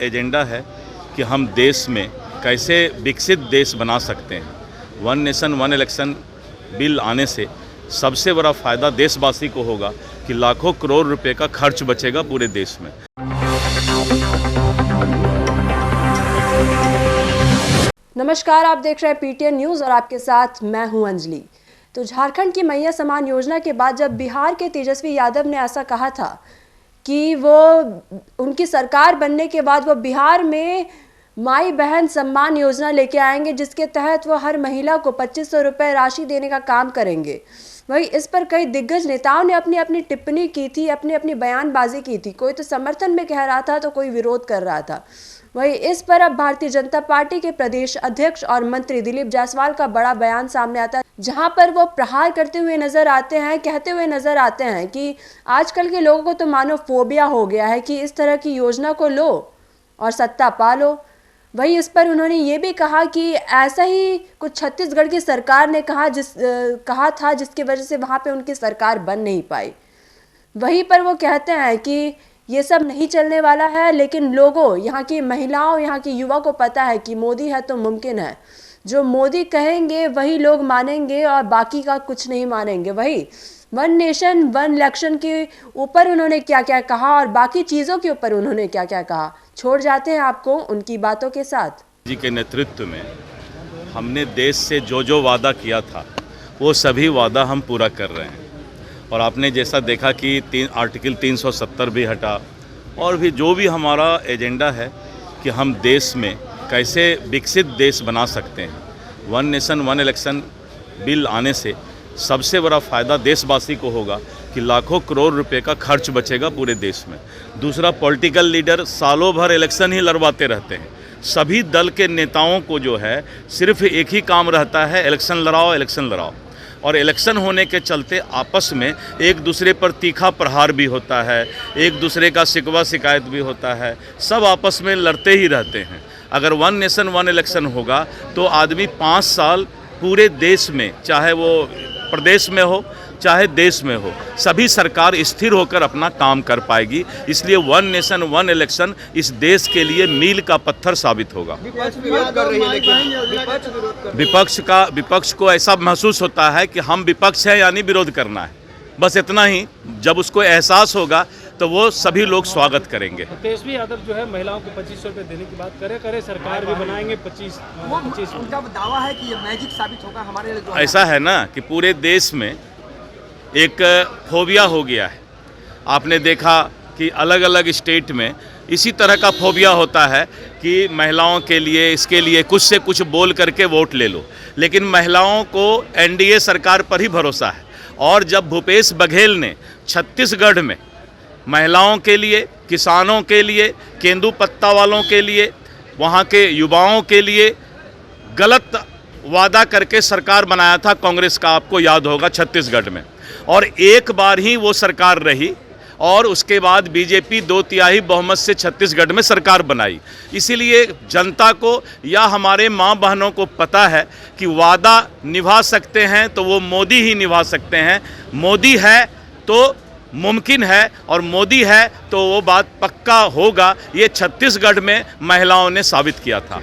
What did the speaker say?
Agenda है कि हम देश में कैसे विकसित देश बना सकते हैं। One nation one election bill आने से सबसे बड़ा फ़ायदा देशवासी को होगा कि लाखों करोड़ रुपए का खर्च बचेगा पूरे देश में। नमस्कार, आप देख रहे हैं पीटीएन न्यूज़ और आपके साथ मैं हूं अंजलि। तो झारखंड की मैया समान योजना के बाद जब बिहार के तेजस्वी यादव ने ऐसा कहा था कि वो उनकी सरकार बनने के बाद वो बिहार में माई बहन सम्मान योजना लेके आएंगे, जिसके तहत वो हर महिला को 2500 रुपये राशि देने का काम करेंगे। वही इस पर कई दिग्गज नेताओं ने अपनी अपनी टिप्पणी की थी, अपनी बयानबाजी की थी। कोई तो समर्थन में कह रहा था तो कोई विरोध कर रहा था। वही इस पर अब भारतीय जनता पार्टी के प्रदेश अध्यक्ष और मंत्री दिलीप जायसवाल का बड़ा बयान सामने आता है, जहां पर वो प्रहार करते हुए नजर आते हैं, कहते हुए नजर आते हैं कि आजकल के लोगों को तो मानो फोबिया हो गया है कि इस तरह की योजना को लो और सत्ता पा लो। वही इस पर उन्होंने ये भी कहा कि ऐसा ही कुछ छत्तीसगढ़ की सरकार ने कहा था जिसकी वजह से वहाँ पे उनकी सरकार बन नहीं पाई। वहीं पर वो कहते हैं कि ये सब नहीं चलने वाला है, लेकिन लोगों, यहाँ की महिलाओं, यहाँ की युवा को पता है कि मोदी है तो मुमकिन है। जो मोदी कहेंगे वही लोग मानेंगे और बाकी का कुछ नहीं मानेंगे। वही वन नेशन वन इलेक्शन के ऊपर उन्होंने क्या क्या कहा और बाकी चीज़ों के ऊपर उन्होंने क्या क्या कहा, छोड़ जाते हैं आपको उनकी बातों के साथ। जी के नेतृत्व में हमने देश से जो वादा किया था वो सभी वादा हम पूरा कर रहे हैं। और आपने जैसा देखा कि आर्टिकल 370 भी हटा और भी जो भी हमारा एजेंडा है कि हम देश में कैसे विकसित देश बना सकते हैं। One nation one election bill आने से सबसे बड़ा फ़ायदा देशवासी को होगा कि लाखों करोड़ रुपए का खर्च बचेगा पूरे देश में। दूसरा, पॉलिटिकल लीडर सालों भर इलेक्शन ही लड़वाते रहते हैं। सभी दल के नेताओं को जो है सिर्फ एक ही काम रहता है, इलेक्शन लड़ाओ इलेक्शन लड़ाओ। और इलेक्शन होने के चलते आपस में एक दूसरे पर तीखा प्रहार भी होता है, एक दूसरे का शिकवा शिकायत भी होता है, सब आपस में लड़ते ही रहते हैं। अगर वन नेशन वन इलेक्शन होगा तो आदमी 5 साल पूरे देश में, चाहे वो प्रदेश में हो चाहे देश में हो, सभी सरकार स्थिर होकर अपना काम कर पाएगी। इसलिए वन नेशन वन इलेक्शन इस देश के लिए मील का पत्थर साबित होगा। विपक्ष को ऐसा महसूस होता है कि हम विपक्ष हैं यानी विरोध करना है, बस इतना ही। जब उसको एहसास होगा तो वो सभी लोग स्वागत करेंगे। तेजस्वी यादव जो है महिलाओं को 2500 रुपये देने की बात करे सरकार भी बनाएंगे 25। उनका दावा है कि ये मैजिक साबित होगा हमारे लिए। ऐसा है ना कि पूरे देश में एक फोबिया हो गया है। आपने देखा कि अलग अलग स्टेट में इसी तरह का फोबिया होता है कि महिलाओं के लिए, इसके लिए कुछ से कुछ बोल करके वोट ले लो। लेकिन महिलाओं को एनडीए सरकार पर ही भरोसा है। और जब भूपेश बघेल ने छत्तीसगढ़ में महिलाओं के लिए, किसानों के लिए, केंदू-पत्ता वालों के लिए, वहाँ के युवाओं के लिए गलत वादा करके सरकार बनाया था कांग्रेस का, आपको याद होगा, छत्तीसगढ़ में। और एक बार ही वो सरकार रही और उसके बाद बीजेपी 2/3 बहुमत से छत्तीसगढ़ में सरकार बनाई। इसीलिए जनता को या हमारे माँ बहनों को पता है कि वादा निभा सकते हैं तो वो मोदी ही निभा सकते हैं। मोदी है तो मुमकिन है और मोदी है तो वो बात पक्का होगा। ये छत्तीसगढ़ में महिलाओं ने साबित किया था।